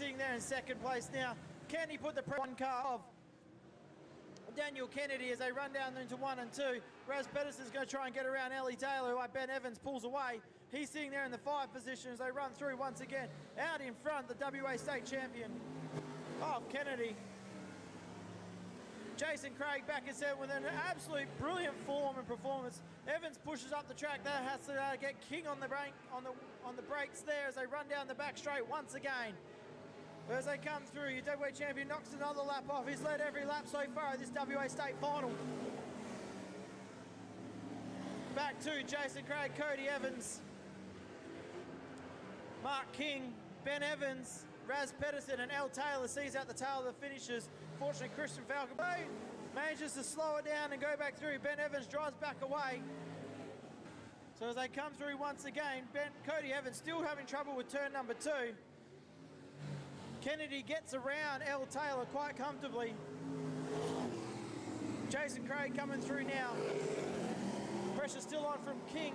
sitting there in second place now. Can he put the one car of Daniel Kennedy as they run down into 1 and 2? Raz Pedersen's going to try and get around Ellie Taylor, while Ben Evans pulls away. He's sitting there in the 5 position as they run through once again. Out in front, the WA State Champion of Kennedy. Jason Craig back in 7th with an absolute brilliant form and performance. Evans pushes up the track. That has to get King on the brake, on the brakes there as they run down the back straight once again. As they come through, your WA champion knocks another lap off. He's led every lap so far at this WA State final. Back to Jason Craig, Cody Evans, Mark King, Ben Evans, Raz Pedersen and El Taylor sees out the tail of the finishers. Fortunately, Christian Falcon manages to slow it down and go back through. Ben Evans drives back away. So as they come through once again, Cody Evans still having trouble with turn number 2. Kennedy gets around El Taylor quite comfortably. Jason Craig coming through now. Pressure still on from King.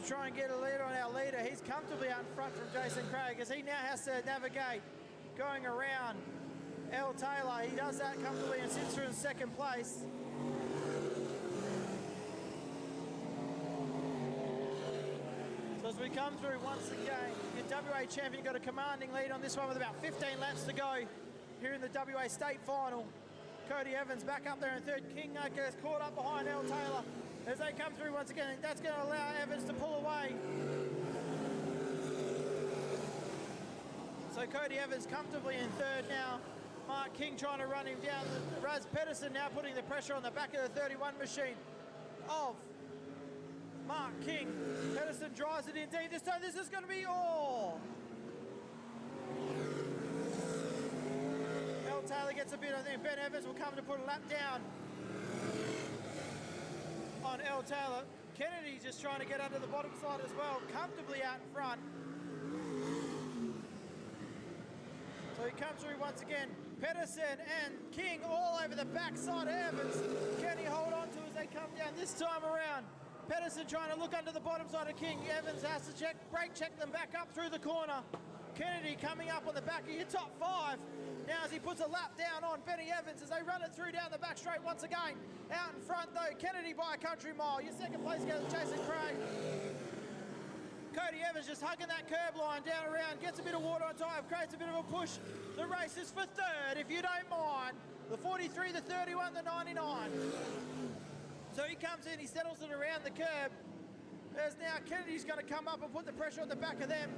try and get a lead on our leader. He's comfortably out in front from Jason Craig as he now has to navigate going around L. Taylor. He does that comfortably and sits through in second place. So as we come through once again, your WA champion got a commanding lead on this one with about 15 laps to go here in the WA state final. Cody Evans back up there in third. King gets caught up behind L. Taylor as they come through once again. That's going to allow Evans to pull away. So Cody Evans comfortably in third now. Mark King trying to run him down. Raz Pedersen now putting the pressure on the back of the 31 machine of Mark King. Pedersen drives it in deep this time. This is going to be all. L. Taylor gets a bit. I think Ben Evans will come to put a lap down on L. Taylor. Kennedy just trying to get under the bottom side as well, comfortably out in front. So he comes through once again. Pedersen and King all over the backside of Evans. Can he hold on to as they come down this time around? Pedersen trying to look under the bottom side of King. Evans has to brake check them back up through the corner. Kennedy coming up on the back of your top five. Now as he puts a lap down on Benny Evans as they run it through down the back straight once again. Out in front though, Kennedy by a country mile. Your second place goes to Jason Craig. Cody Evans just hugging that curb line down around, gets a bit of water on tyre, creates a bit of a push. The race is for third, if you don't mind. The 43, the 31, the 99. So he comes in, he settles it around the curb. There's now Kennedy's going to come up and put the pressure on the back of them.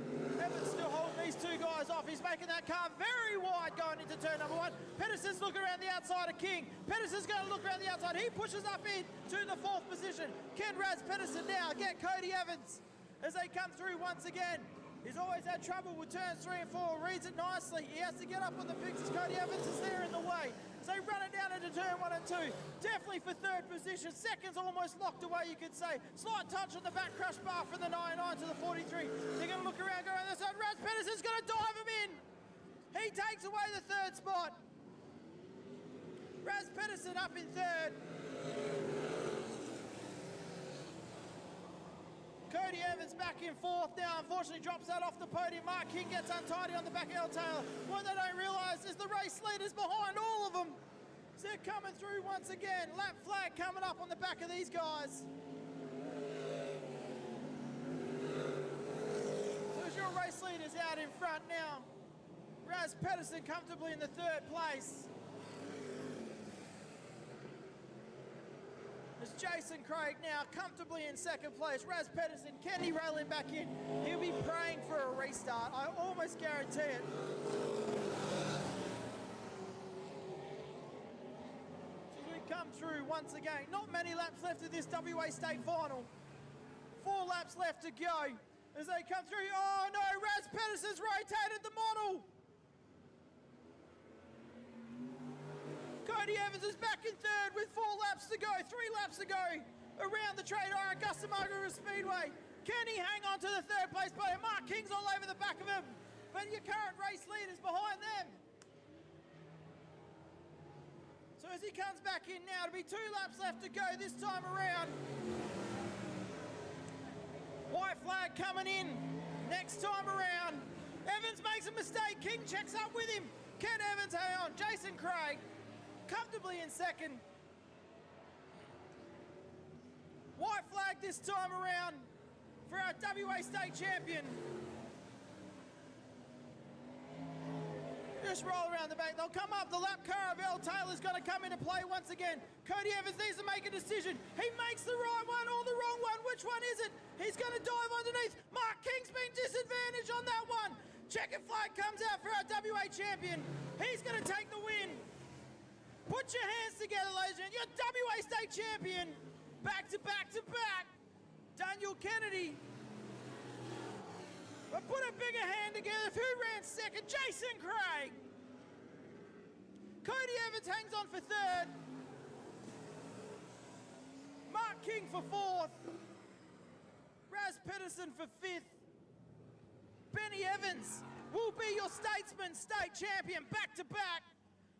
Evans still holding these two guys off. He's making that car very wide going into turn number one. Pedersen's looking around the outside of King. Pedersen's going to look around the outside. He pushes up in to the fourth position. Can Raz Pedersen now get Cody Evans as they come through once again. He's always had trouble with turns 3 and 4. Reads it nicely. He has to get up on the picks. Cody Evans is there in the way. So they run it down into turn 1 and 2. Definitely for third position. Second's almost locked away, you could say. Slight touch on the back crush bar from the 99 to the 43. They're going to look around, go around the side. Raz Pedersen's going to dive him in. He takes away the third spot. Raz Pedersen up in third. Cody Evans back in fourth now, unfortunately drops that off the podium. Mark King gets untidy on the back of L. Taylor. What they don't realise is the race leaders behind all of them. So they're coming through once again. Lap flag coming up on the back of these guys. So as your race leaders out in front now, Raz Pedersen comfortably in the third place. As Jason Craig now comfortably in second place. Raz Pedersen, can he rail him back in? He'll be praying for a restart. I almost guarantee it. So we come through once again. Not many laps left of this WA State Final. 4 laps left to go as they come through. Oh no, Raz Pedersen's rotated the model. Cody Evans is back in third with 4 laps to go, 3 laps to go around the Trade Iron Augusta Margaret Speedway. Can he hang on to the third place player? Mark King's all over the back of him, but your current race leader's behind them. So as he comes back in now, to be 2 laps left to go this time around. White flag coming in next time around. Evans makes a mistake, King checks up with him. Can Evans hang on? Jason Craig comfortably in second. White flag this time around for our WA State Champion. Just roll around the back. They'll come up. The lap car of L. Taylor's going to come into play once again. Cody Evans needs to make a decision. He makes the right one or the wrong one. Which one is it? He's going to dive underneath. Mark King's been disadvantaged on that one. Checkered flag comes out for our WA champion. He's going to take the win. Put your hands together, ladies and gentlemen. Your WA State Champion, back to back to back, Daniel Kennedy. But put a bigger hand together. Who ran second? Jason Craig. Cody Evans hangs on for third. Mark King for fourth. Raz Pedersen for fifth. Benny Evans will be your Statesman State Champion back to back.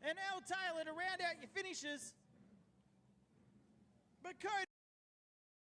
And L. Taylor to round out your finishes. But Cody